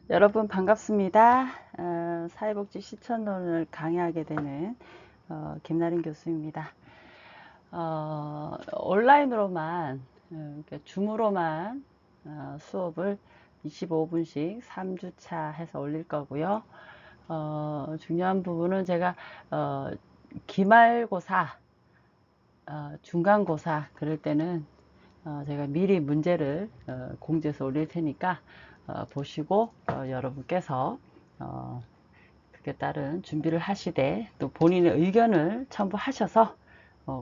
여러분 반갑습니다. 사회복지 실천론을 강의하게 되는 김나린 교수입니다. 온라인으로만 그러니까 줌으로만 수업을 25분씩 3주차 해서 올릴 거고요. 중요한 부분은 제가 기말고사, 중간고사 그럴 때는 제가 미리 문제를 공지해서 올릴 테니까 보시고 여러분께서 그에 따른 준비를 하시되 또 본인의 의견을 첨부하셔서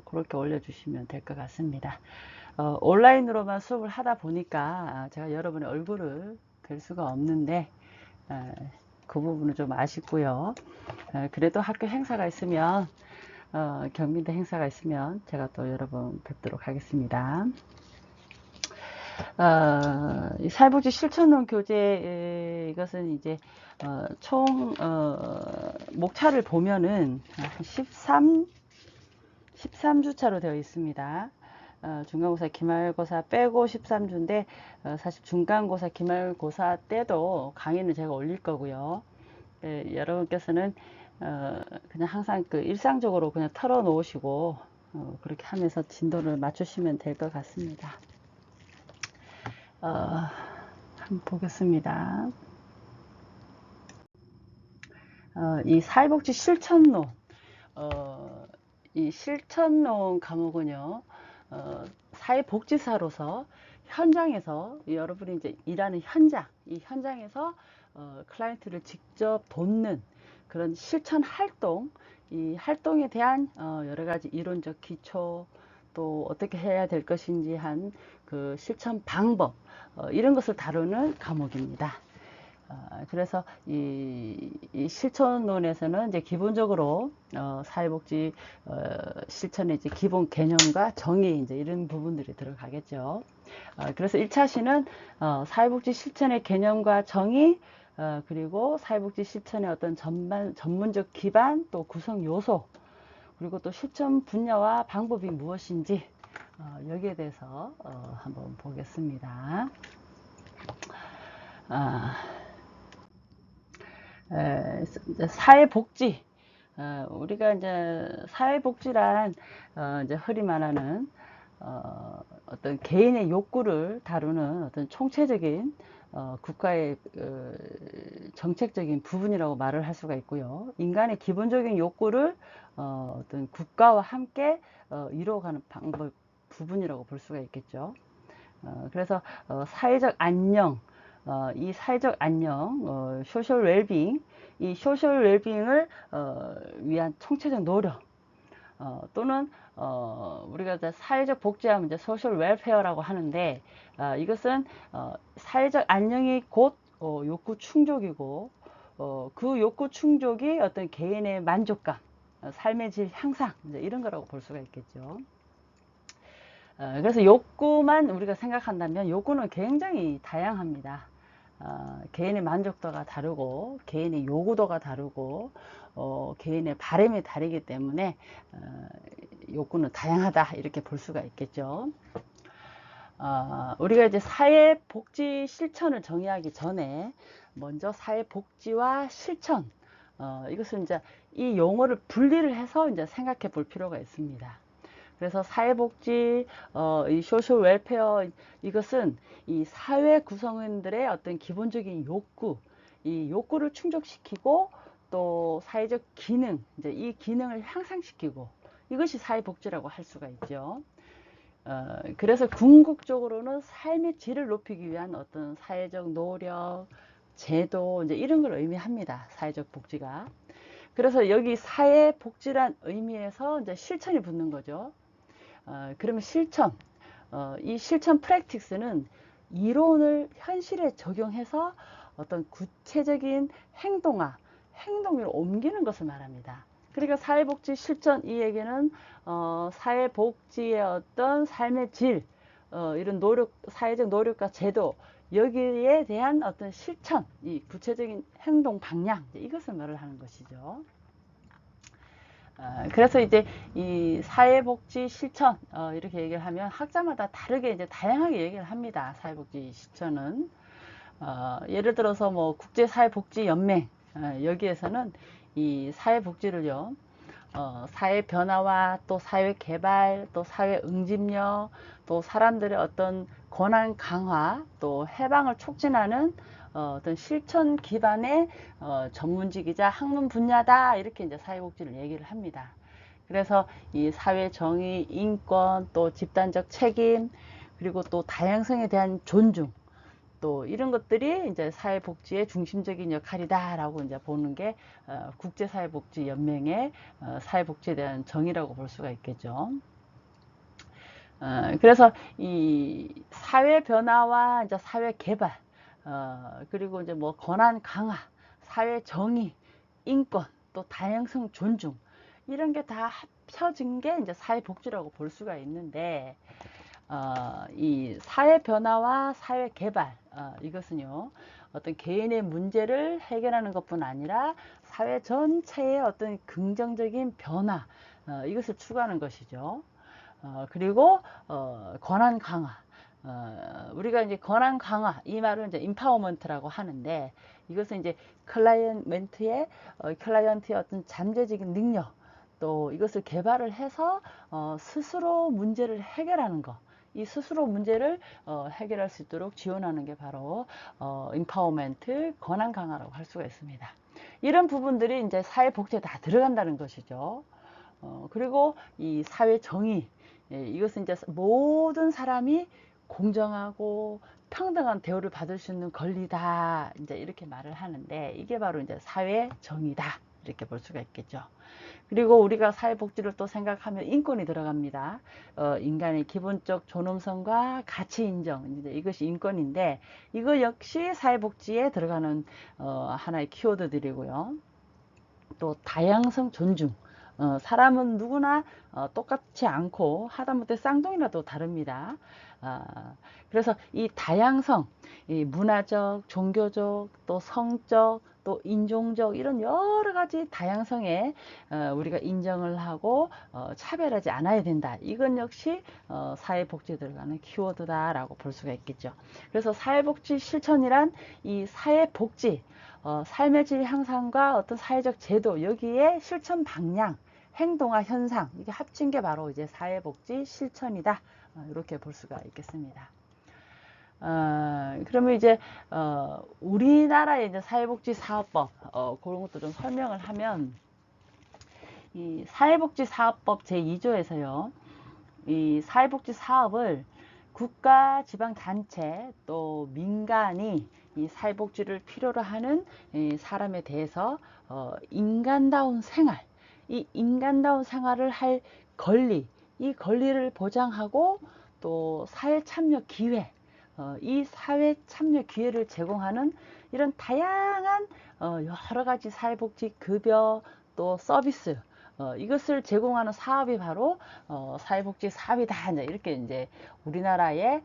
그렇게 올려주시면 될 것 같습니다. 온라인으로만 수업을 하다 보니까 제가 여러분의 얼굴을 뵐 수가 없는데 그 부분은 좀 아쉽고요. 그래도 학교 행사가 있으면 경민대 행사가 있으면 제가 또 여러분 뵙도록 하겠습니다. 이 사회복지 실천론 교재 이것은 이제 총 목차를 보면은 13주차로 되어 있습니다. 중간고사, 기말고사 빼고 13주인데 사실 중간고사, 기말고사 때도 강의는 제가 올릴 거고요. 여러분께서는 그냥 항상 그 일상적으로 그냥 털어 놓으시고 그렇게 하면서 진도를 맞추시면 될 것 같습니다. 한번 보겠습니다. 이 사회복지 실천론, 이 실천론 과목은요, 사회복지사로서 현장에서 여러분이 이제 일하는 현장, 이 현장에서 클라이언트를 직접 돕는 그런 실천 활동, 이 활동에 대한 여러 가지 이론적 기초, 또 어떻게 해야 될 것인지 한 그 실천 방법, 이런 것을 다루는 과목입니다. 그래서 이 실천론에서는 이제 기본적으로 사회복지 실천의 이제 기본 개념과 정의 이제 이런 부분들이 들어가겠죠. 그래서 1차 시는 사회복지 실천의 개념과 정의, 그리고 사회복지 실천의 어떤 전문적 기반, 또 구성 요소, 그리고 또 실천 분야와 방법이 무엇인지 여기에 대해서 한번 보겠습니다. 아, 사회복지, 우리가 이제 사회복지란 이제 흔히 말하는 어떤 개인의 욕구를 다루는 어떤 총체적인 국가의 정책적인 부분이라고 말을 할 수가 있고요. 인간의 기본적인 욕구를 어떤 국가와 함께 이루어가는 방법 부분이라고 볼 수가 있겠죠. 그래서 사회적 안녕, 이 사회적 안녕, 소셜 웰빙, 이 소셜 웰빙을 위한 총체적 노력, 또는 우리가 사회적 복지하면 이제 소셜 웰페어라고 하는데 이것은 사회적 안녕이 곧 욕구 충족이고 그 욕구 충족이 어떤 개인의 만족감, 삶의 질 향상 이제 이런 거라고 볼 수가 있겠죠. 그래서 욕구만 우리가 생각한다면 욕구는 굉장히 다양합니다. 개인의 만족도가 다르고 개인의 요구도가 다르고 개인의 바람이 다르기 때문에 욕구는 다양하다 이렇게 볼 수가 있겠죠. 우리가 이제 사회복지 실천을 정의하기 전에 먼저 사회복지와 실천, 이것을 이제 이 용어를 분리를 해서 이제 생각해 볼 필요가 있습니다. 그래서 사회복지, 이 소셜 웰페어 이것은 이 사회 구성원들의 어떤 기본적인 욕구, 이 욕구를 충족시키고 또 사회적 기능, 이제 이 기능을 향상시키고 이것이 사회복지라고 할 수가 있죠. 그래서 궁극적으로는 삶의 질을 높이기 위한 어떤 사회적 노력, 제도 이제 이런 걸 의미합니다. 사회적 복지가. 그래서 여기 사회복지란 의미에서 이제 실천이 붙는 거죠. 그러면 실천, 이 실천 프랙티스는 이론을 현실에 적용해서 어떤 구체적인 행동으로 옮기는 것을 말합니다. 그러니까 사회복지 실천 이 얘기는 사회복지의 어떤 삶의 질, 이런 노력, 사회적 노력과 제도 여기에 대한 어떤 실천, 이 구체적인 행동 방향 이것을 말을 하는 것이죠. 그래서 이제 이 사회복지 실천 이렇게 얘기를 하면 학자마다 다르게 이제 다양하게 얘기를 합니다. 사회복지 실천은 예를 들어서 뭐 국제사회복지연맹, 여기에서는 이 사회복지를요, 사회 변화와 또 사회 개발, 또 사회 응집력, 또 사람들의 어떤 권한 강화, 또 해방을 촉진하는 어떤 실천 기반의 전문직이자 학문 분야다, 이렇게 이제 사회복지를 얘기를 합니다. 그래서 이 사회 정의, 인권, 또 집단적 책임, 그리고 또 다양성에 대한 존중, 또 이런 것들이 이제 사회복지의 중심적인 역할이다라고 이제 보는 게 국제사회복지연맹의 사회복지에 대한 정의라고 볼 수가 있겠죠. 그래서 이 사회 변화와 이제 사회 개발, 그리고 이제 뭐 권한 강화, 사회 정의, 인권, 또 다양성 존중, 이런 게 다 합쳐진 게 이제 사회복지라고 볼 수가 있는데, 이 사회 변화와 사회 개발, 이것은요, 어떤 개인의 문제를 해결하는 것뿐 아니라 사회 전체의 어떤 긍정적인 변화, 이것을 추구하는 것이죠. 그리고 권한 강화. 우리가 이제 권한 강화, 이 말을 이제 임파워먼트라고 하는데, 이것은 이제 클라이언트의 어떤 잠재적인 능력, 또 이것을 개발을 해서 스스로 문제를 해결하는 것, 이 스스로 문제를 해결할 수 있도록 지원하는 게 바로 임파워먼트, 권한 강화라고 할 수가 있습니다. 이런 부분들이 이제 사회복지에 다 들어간다는 것이죠. 그리고 이 사회 정의, 이것은 이제 모든 사람이 공정하고 평등한 대우를 받을 수 있는 권리다, 이제 이렇게 말을 하는데, 이게 바로 이제 사회 정의다, 이렇게 볼 수가 있겠죠. 그리고 우리가 사회복지를 또 생각하면 인권이 들어갑니다. 인간의 기본적 존엄성과 가치 인정, 이제 이것이 인권인데, 이거 역시 사회복지에 들어가는 하나의 키워드들이고요. 또 다양성 존중. 사람은 누구나 똑같지 않고 하다못해 쌍둥이라도 다릅니다. 그래서 이 다양성, 이 문화적, 종교적, 또 성적, 또 인종적, 이런 여러 가지 다양성에 우리가 인정을 하고 차별하지 않아야 된다. 이건 역시 사회복지에 들어가는 키워드다라고 볼 수가 있겠죠. 그래서 사회복지 실천이란 이 사회복지, 삶의 질 향상과 어떤 사회적 제도, 여기에 실천 방향, 행동화 현상, 이게 합친 게 바로 이제 사회복지 실천이다, 이렇게 볼 수가 있겠습니다. 그러면 이제 우리나라의 이제 사회복지 사업법, 그런 것도 좀 설명을 하면, 이 사회복지 사업법 제2조에서요, 이 사회복지 사업을 국가, 지방단체, 또 민간이 이 사회복지를 필요로 하는 이 사람에 대해서 인간다운 생활, 이 인간다운 생활을 할 권리, 이 권리를 보장하고, 또 사회 참여 기회, 이 사회 참여 기회를 제공하는 이런 다양한 여러 가지 사회복지 급여, 또 서비스, 이것을 제공하는 사업이 바로 사회복지 사업이다, 이렇게 이제 우리나라의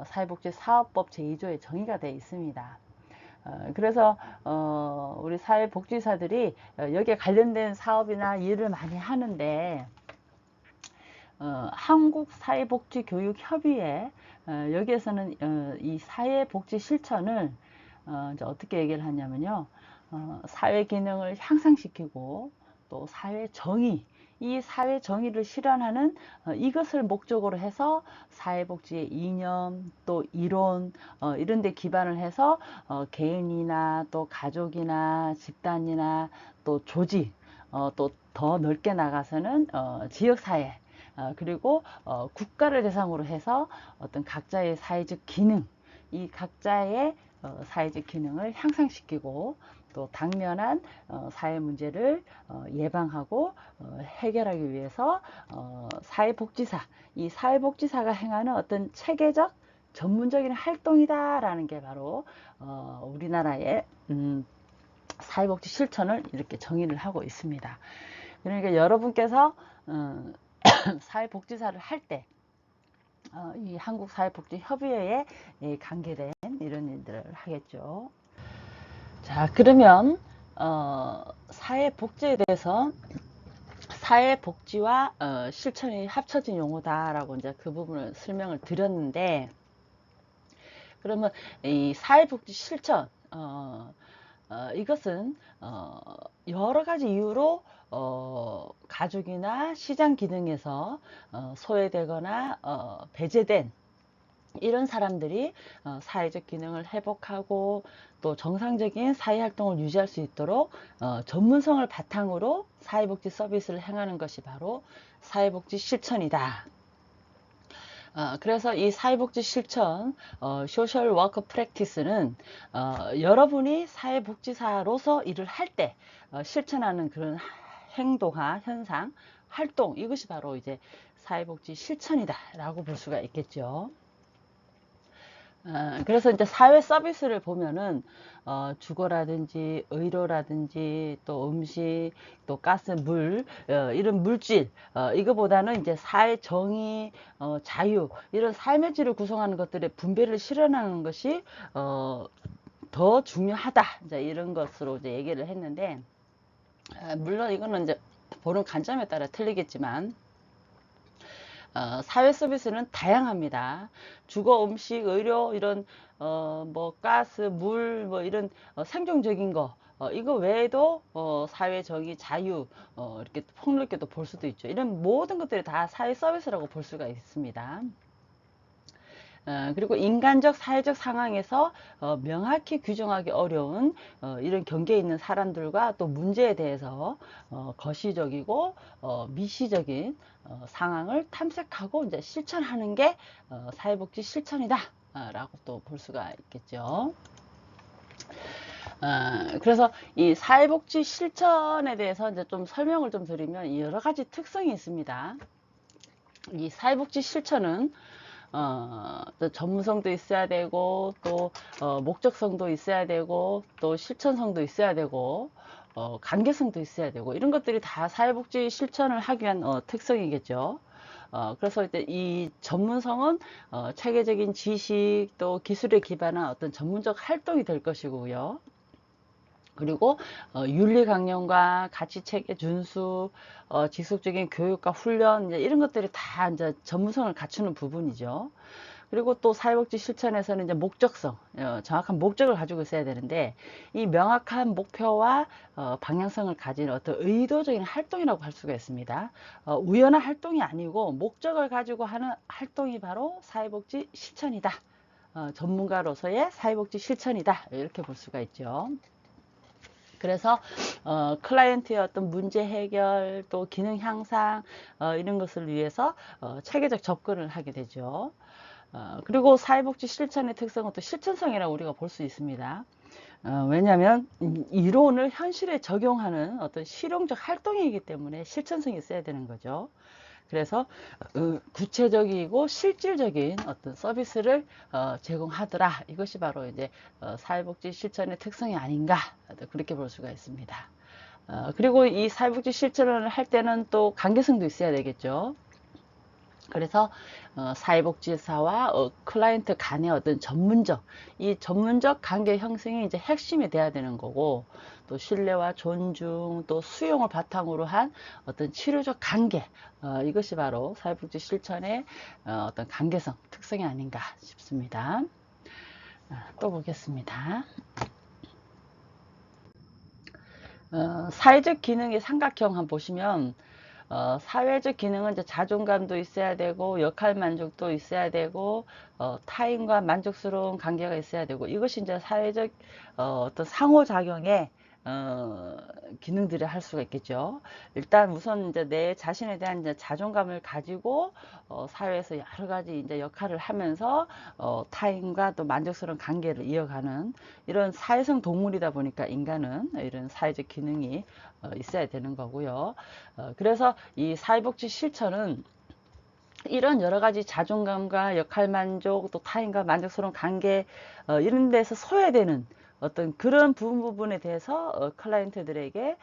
사회복지 사업법 제2조에 정의가 되어 있습니다. 그래서 우리 사회복지사들이 여기에 관련된 사업이나 일을 많이 하는데, 한국사회복지교육협의회, 여기에서는 이 사회복지 실천을 이제 어떻게 얘기를 하냐면요, 사회 기능을 향상시키고, 또 사회 정의, 이 사회 정의를 실현하는 이것을 목적으로 해서 사회복지의 이념, 또 이론, 이런 데 기반을 해서 개인이나 또 가족이나 집단이나 또 조직, 또 더 넓게 나가서는 지역사회, 그리고 국가를 대상으로 해서 어떤 각자의 사회적 기능, 이 각자의 사회적 기능을 향상시키고, 또 당면한 사회 문제를 예방하고 해결하기 위해서 사회복지사, 이 사회복지사가 행하는 어떤 체계적 전문적인 활동이다라는 게 바로 우리나라의 사회복지 실천을 이렇게 정의를 하고 있습니다. 그러니까 여러분께서 사회복지사를 할 때 이 한국사회복지협의회에 관계된 이런 일들을 하겠죠. 자, 그러면 사회복지에 대해서 사회복지와 실천이 합쳐진 용어다라고 이제 그 부분을 설명을 드렸는데, 그러면 이 사회복지 실천, 이것은 여러 가지 이유로 가족이나 시장 기능에서 소외되거나 배제된 이런 사람들이 사회적 기능을 회복하고 또 정상적인 사회활동을 유지할 수 있도록 전문성을 바탕으로 사회복지 서비스를 행하는 것이 바로 사회복지 실천이다. 그래서 이 사회복지 실천, 소셜 워커 프랙티스는 여러분이 사회복지사로서 일을 할 때 실천하는 그런 행동화, 현상, 활동, 이것이 바로 이제 사회복지 실천이다라고 볼 수가 있겠죠. 그래서 이제 사회 서비스를 보면은 주거라든지 의료라든지 또 음식 또 가스 물 이런 물질 이거보다는 이제 사회 정의 자유 이런 삶의 질을 구성하는 것들의 분배를 실현하는 것이 더 중요하다 이제 이런 것으로 이제 얘기를 했는데 물론 이거는 이제 보는 관점에 따라 틀리겠지만 사회 서비스는 다양합니다. 주거, 음식, 의료 이런 뭐 가스, 물 뭐 이런 생존적인 거 이거 외에도 사회 정의, 자유 이렇게 폭넓게 또 볼 수도 있죠. 이런 모든 것들이 다 사회 서비스라고 볼 수가 있습니다. 그리고 인간적, 사회적 상황에서 명확히 규정하기 어려운 이런 경계에 있는 사람들과 또 문제에 대해서 거시적이고 미시적인 상황을 탐색하고 이제 실천하는 게 사회복지 실천이다 라고 또 볼 수가 있겠죠. 그래서 이 사회복지 실천에 대해서 이제 좀 설명을 좀 드리면 여러 가지 특성이 있습니다. 이 사회복지 실천은 또 전문성도 있어야 되고 또 목적성도 있어야 되고 또 실천성도 있어야 되고 관계성도 있어야 되고 이런 것들이 다 사회복지 실천을 하기 위한 특성이겠죠. 그래서 이제 이 전문성은 체계적인 지식 또 기술에 기반한 어떤 전문적 활동이 될 것이고요. 그리고 윤리 강령과 가치 체계 준수, 지속적인 교육과 훈련 이제 이런 것들이 다 이제 전문성을 갖추는 부분이죠. 그리고 또 사회복지 실천에서는 이제 목적성, 정확한 목적을 가지고 있어야 되는데 이 명확한 목표와 방향성을 가진 어떤 의도적인 활동이라고 할 수가 있습니다. 우연한 활동이 아니고 목적을 가지고 하는 활동이 바로 사회복지 실천이다. 전문가로서의 사회복지 실천이다. 이렇게 볼 수가 있죠. 그래서 클라이언트의 어떤 문제 해결 또 기능 향상 이런 것을 위해서 체계적 접근을 하게 되죠. 그리고 사회복지 실천의 특성은 또 실천성이라고 우리가 볼 수 있습니다. 왜냐하면 이론을 현실에 적용하는 어떤 실용적 활동이기 때문에 실천성이 있어야 되는 거죠. 그래서 구체적이고 실질적인 어떤 서비스를 제공하더라. 이것이 바로 이제 사회복지 실천의 특성이 아닌가 그렇게 볼 수가 있습니다. 그리고 이 사회복지 실천을 할 때는 또 관계성도 있어야 되겠죠. 그래서 사회복지사와 클라이언트 간의 어떤 이 전문적 관계 형성이 이제 핵심이 돼야 되는 거고 또 신뢰와 존중 또 수용을 바탕으로 한 어떤 치료적 관계 이것이 바로 사회복지 실천의 어떤 관계성 특성이 아닌가 싶습니다. 또 보겠습니다. 사회적 기능의 삼각형 한번 보시면 사회적 기능은 이제 자존감도 있어야 되고 역할 만족도 있어야 되고 타인과 만족스러운 관계가 있어야 되고 이것이 이제 사회적 어떤 상호작용의 기능들을 할 수가 있겠죠. 일단 우선 이제 내 자신에 대한 이제 자존감을 가지고 사회에서 여러 가지 이제 역할을 하면서 타인과 또 만족스러운 관계를 이어가는 이런 사회성 동물이다 보니까 인간은 이런 사회적 기능이 있어야 되는 거고요. 그래서 이 사회복지 실천은 이런 여러 가지 자존감과 역할 만족 또 타인과 만족스러운 관계 이런 데서 소외되는 어떤 그런 부분에 대해서 클라이언트들에게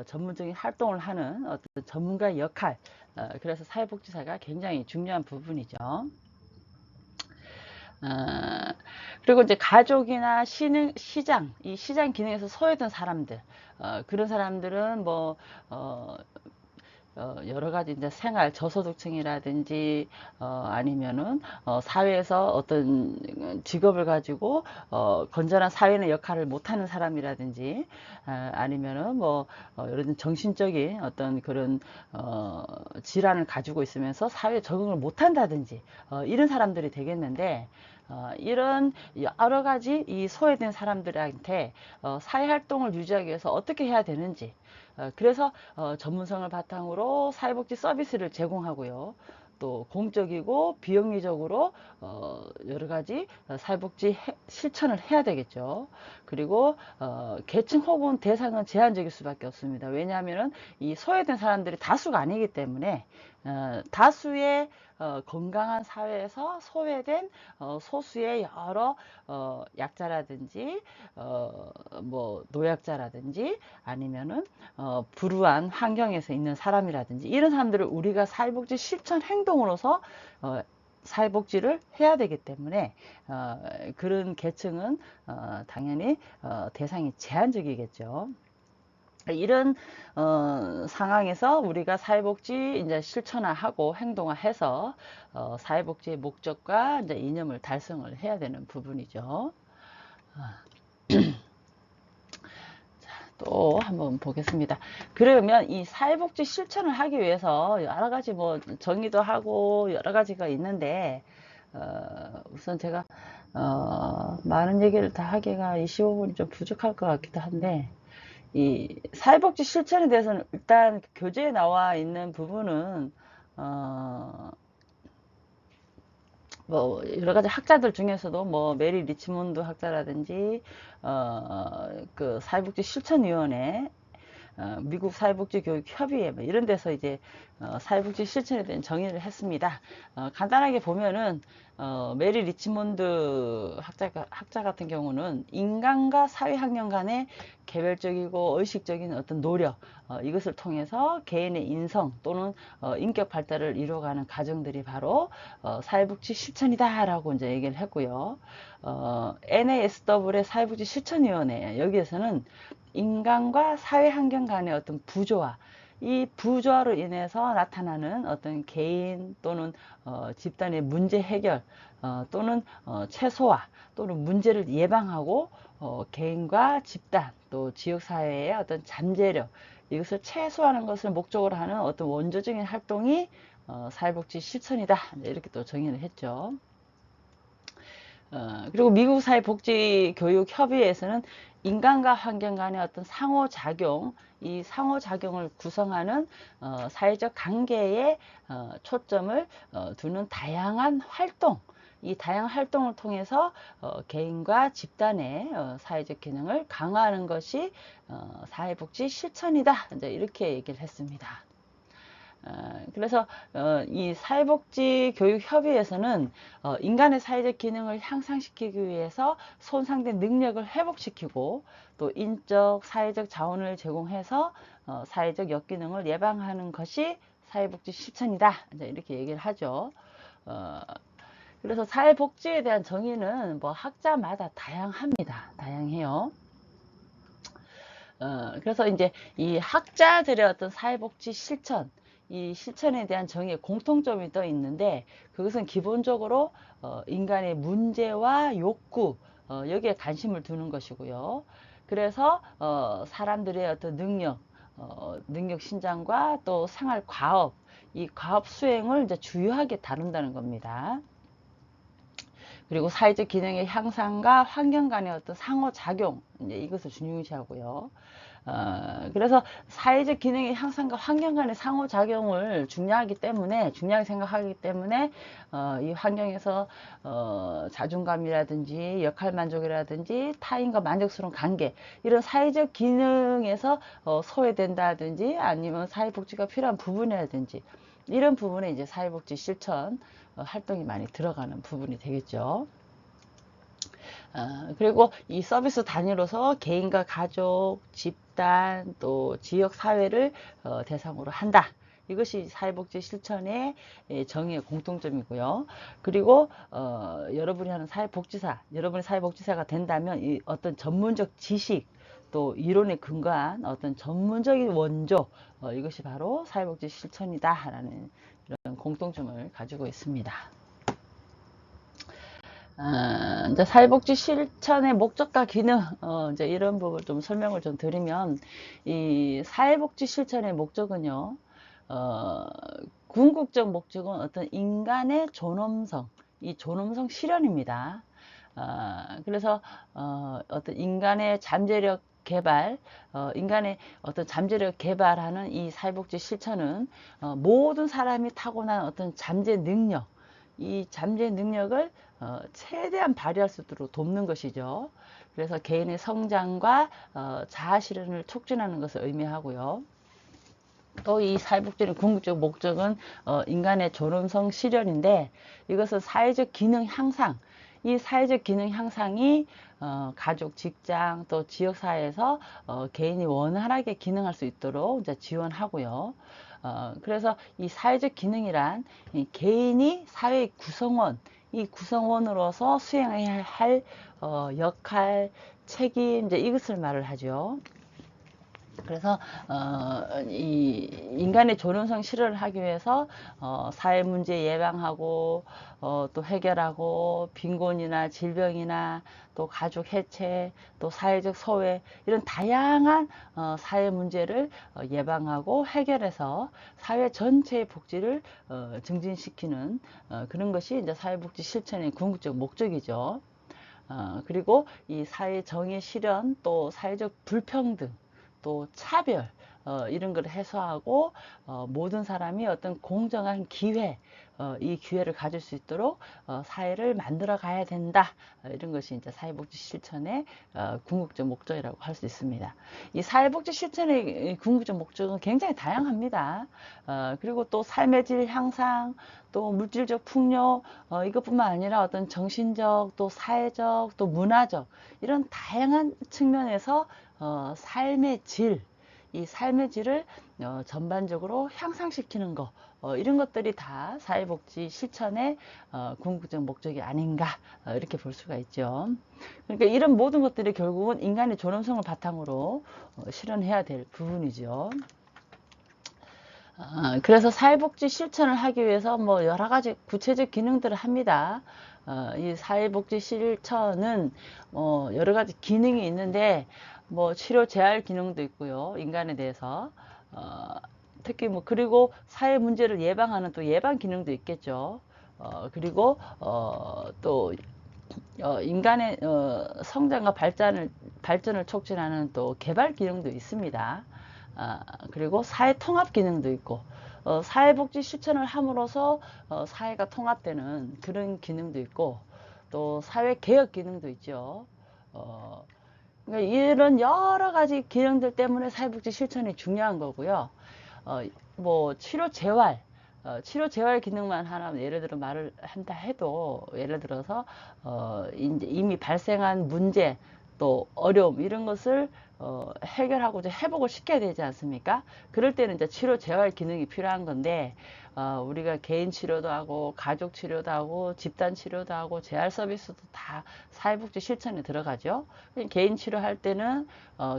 전문적인 활동을 하는 어떤 전문가의 역할 그래서 사회복지사가 굉장히 중요한 부분이죠. 그리고 이제 가족이나 시장, 이 시장 기능에서 소외된 사람들, 그런 사람들은 뭐, 여러 가지 이제 생활 저소득층이라든지 아니면은 사회에서 어떤 직업을 가지고 건전한 사회의 역할을 못하는 사람이라든지 아니면은 뭐 이런 정신적인 어떤 그런 질환을 가지고 있으면서 사회에 적응을 못한다든지 이런 사람들이 되겠는데 이런 여러 가지 이 소외된 사람들한테 사회활동을 유지하기 위해서 어떻게 해야 되는지 그래서 전문성을 바탕으로 사회복지 서비스를 제공하고요. 또 공적이고 비영리적으로 여러 가지 사회복지 실천을 해야 되겠죠. 그리고 계층 혹은 대상은 제한적일 수밖에 없습니다. 왜냐하면 이 소외된 사람들이 다수가 아니기 때문에 다수의 건강한 사회에서 소외된 소수의 여러 약자라든지 뭐 노약자라든지 아니면은 불우한 환경에서 있는 사람이라든지 이런 사람들을 우리가 사회복지 실천 행동으로서 사회복지를 해야 되기 때문에 그런 계층은 당연히 대상이 제한적이겠죠. 이런 상황에서 우리가 사회복지 이제 실천화하고 행동화해서 사회복지의 목적과 이제 이념을 달성을 해야 되는 부분이죠. 또 한번 보겠습니다. 그러면 이 사회복지 실천을 하기 위해서 여러 가지 뭐 정의도 하고 여러 가지가 있는데 우선 제가 많은 얘기를 다 하기가 25분이 좀 부족할 것 같기도 한데 이 사회복지 실천에 대해서는 일단 교재에 나와 있는 부분은 뭐 여러 가지 학자들 중에서도 뭐 메리 리치몬드 학자라든지 그 사회복지 실천위원회 미국 사회복지교육협의회 뭐 이런 데서 이제 사회복지 실천에 대한 정의를 했습니다. 간단하게 보면은 메리 리치몬드 학자 같은 경우는 인간과 사회환경 간의 개별적이고 의식적인 어떤 노력 이것을 통해서 개인의 인성 또는 인격 발달을 이루어가는 과정들이 바로 사회복지 실천이다라고 이제 얘기를 했고요. NASW의 사회복지 실천위원회 여기에서는 인간과 사회환경 간의 어떤 부조화 이 부조화로 인해서 나타나는 어떤 개인 또는 집단의 문제 해결 또는 최소화 또는 문제를 예방하고 개인과 집단 또 지역사회의 어떤 잠재력 이것을 최소화하는 것을 목적으로 하는 어떤 원조적인 활동이 사회복지 실천이다 이렇게 또 정의를 했죠. 그리고 미국 사회복지교육협의회에서는 인간과 환경 간의 어떤 상호작용, 이 상호작용을 구성하는 사회적 관계에 초점을 두는 다양한 활동, 이 다양한 활동을 통해서 개인과 집단의 사회적 기능을 강화하는 것이 사회복지 실천이다. 이제 이렇게 얘기를 했습니다. 그래서 이 사회복지교육협의회에서는 인간의 사회적 기능을 향상시키기 위해서 손상된 능력을 회복시키고 또 인적, 사회적 자원을 제공해서 사회적 역기능을 예방하는 것이 사회복지 실천이다. 이렇게 얘기를 하죠. 그래서 사회복지에 대한 정의는 뭐 학자마다 다양합니다. 다양해요. 그래서 이제 이 학자들의 어떤 사회복지 실천, 이 실천에 대한 정의의 공통점이 또 있는데 그것은 기본적으로 인간의 문제와 욕구 여기에 관심을 두는 것이고요. 그래서 사람들의 어떤 능력 신장과 또 생활 과업, 이 과업 수행을 이제 주요하게 다룬다는 겁니다. 그리고 사회적 기능의 향상과 환경 간의 어떤 상호작용, 이제 이것을 중요시하고요. 그래서 사회적 기능의 향상과 환경 간의 상호작용을 중요하게 생각하기 때문에, 이 환경에서, 자존감이라든지 역할 만족이라든지 타인과 만족스러운 관계, 이런 사회적 기능에서 소외된다든지 아니면 사회복지가 필요한 부분이라든지, 이런 부분에 이제 사회복지 실천 활동이 많이 들어가는 부분이 되겠죠. 그리고 이 서비스 단위로서 개인과 가족, 집단, 또 지역 사회를 대상으로 한다. 이것이 사회복지 실천의 정의의 공통점이고요. 그리고 여러분이 사회복지사가 된다면 이 어떤 전문적 지식 또 이론에 근거한 어떤 전문적인 원조, 이것이 바로 사회복지 실천이다라는 이런 공통점을 가지고 있습니다. 이제 사회복지 실천의 목적과 기능, 이제 이런 부분 좀 설명을 좀 드리면, 이 사회복지 실천의 목적은요, 어, 궁극적 목적은 어떤 인간의 존엄성, 이 존엄성 실현입니다. 그래서 어떤 인간의 잠재력 개발, 인간의 어떤 잠재력 개발하는 이 사회복지 실천은 모든 사람이 타고난 어떤 잠재 능력, 이 잠재 능력을 최대한 발휘할 수 있도록 돕는 것이죠. 그래서 개인의 성장과 자아 실현을 촉진하는 것을 의미하고요. 또 이 사회복지의 궁극적 목적은 인간의 존엄성 실현인데, 이것은 사회적 기능 향상, 이 사회적 기능 향상이 가족, 직장, 또 지역사회에서 개인이 원활하게 기능할 수 있도록 이제 지원하고요. 그래서 이 사회적 기능이란 이 개인이 사회의 구성원, 이 구성원으로서 수행해야 할 역할, 책임, 이제 이것을 말을 하죠. 그래서 이 인간의 존엄성 실현을 하기 위해서 사회 문제 예방하고 또 해결하고 빈곤이나 질병이나 또 가족 해체 또 사회적 소외 이런 다양한 사회 문제를 예방하고 해결해서 사회 전체의 복지를 증진시키는 그런 것이 이제 사회복지 실천의 궁극적 목적이죠. 그리고 이 사회 정의 실현 또 사회적 불평등 또 차별 이런 걸 해소하고 모든 사람이 어떤 공정한 기회 이 기회를 가질 수 있도록 사회를 만들어 가야 된다. 이런 것이 이제 사회복지 실천의 궁극적 목적이라고 할 수 있습니다. 이 사회복지 실천의 궁극적 목적은 굉장히 다양합니다. 그리고 또 삶의 질 향상, 또 물질적 풍요, 이것뿐만 아니라 어떤 정신적, 또 사회적, 또 문화적 이런 다양한 측면에서 삶의 질, 이 삶의 질을 전반적으로 향상시키는 것, 이런 것들이 다 사회복지 실천의 궁극적 목적이 아닌가 이렇게 볼 수가 있죠. 그러니까 이런 모든 것들이 결국은 인간의 존엄성을 바탕으로 실현해야 될 부분이죠. 그래서 사회복지 실천을 하기 위해서 뭐 여러 가지 구체적 기능들을 합니다. 이 사회복지 실천은 여러 가지 기능이 있는데 뭐 치료 재활 기능도 있고요. 인간에 대해서 특히 뭐 그리고 사회 문제를 예방하는 또 예방 기능도 있겠죠. 그리고 또 인간의 성장과 발전을 촉진하는 또 개발 기능도 있습니다. 그리고 사회 통합 기능도 있고 사회복지 실천을 함으로써 사회가 통합되는 그런 기능도 있고 또 사회 개혁 기능도 있죠. 그러니까 이런 여러 가지 기능들 때문에 사회복지 실천이 중요한 거고요. 뭐 치료 재활 기능만 하나 예를 들어 말을 한다 해도 예를 들어서 이제 이미 발생한 문제 또 어려움 이런 것을 해결하고 이제 회복을 시켜야 되지 않습니까? 그럴 때는 이제 치료 재활 기능이 필요한 건데 우리가 개인 치료도 하고 가족 치료도 하고 집단 치료도 하고 재활 서비스도 다 사회복지 실천에 들어가죠. 개인 치료할 때는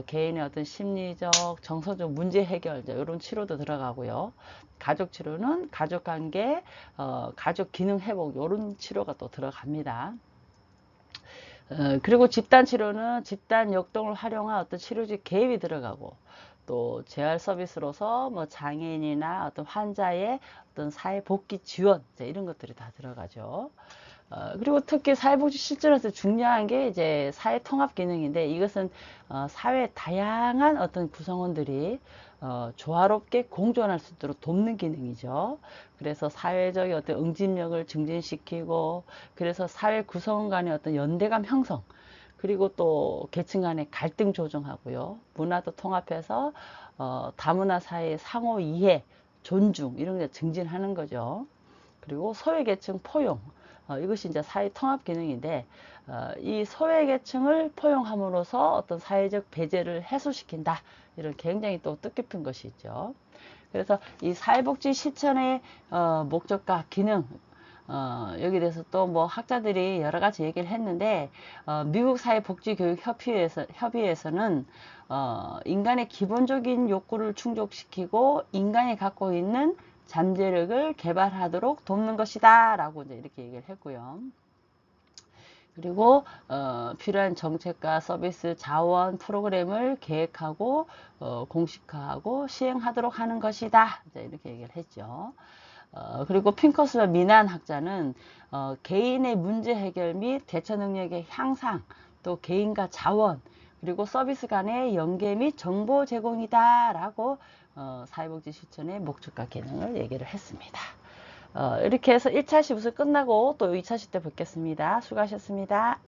개인의 어떤 심리적, 정서적 문제 해결 이런 치료도 들어가고요. 가족 치료는 가족 관계, 가족 기능 회복 이런 치료가 또 들어갑니다. 그리고 집단 치료는 집단 역동을 활용한 어떤 치료적 개입이 들어가고 또 재활 서비스로서 뭐 장애인이나 어떤 환자의 어떤 사회 복귀 지원 이런 것들이 다 들어가죠. 그리고 특히 사회복지 실전에서 중요한 게 이제 사회 통합 기능인데 이것은 사회 다양한 어떤 구성원들이 조화롭게 공존할 수 있도록 돕는 기능이죠. 그래서 사회적인 어떤 응집력을 증진시키고 그래서 사회 구성원 간의 어떤 연대감 형성 그리고 또 계층 간의 갈등 조정하고요. 문화도 통합해서 다문화 사이의 상호 이해, 존중 이런 게 증진하는 거죠. 그리고 소외계층 포용 이것이 이제 사회 통합 기능인데 이 소외계층을 포용함으로써 어떤 사회적 배제를 해소시킨다 이런 굉장히 또 뜻깊은 것이 있죠. 그래서 이 사회복지 실천의 목적과 기능 여기에 대해서 또 뭐 학자들이 여러 가지 얘기를 했는데, 미국 사회복지교육협의회에서는 인간의 기본적인 욕구를 충족시키고 인간이 갖고 있는 잠재력을 개발하도록 돕는 것이다 라고 이제 이렇게 얘기를 했고요. 그리고 필요한 정책과 서비스, 자원, 프로그램을 계획하고 공식화하고 시행하도록 하는 것이다. 이렇게 얘기를 했죠. 그리고 핑커스와 미난 학자는 개인의 문제 해결 및 대처 능력의 향상, 또 개인과 자원, 그리고 서비스 간의 연계 및 정보 제공이다 라고 사회복지 실천의 목적과 기능을 얘기를 했습니다. 이렇게 해서 1차 시부스 끝나고 또 2차 시 때 뵙겠습니다. 수고하셨습니다.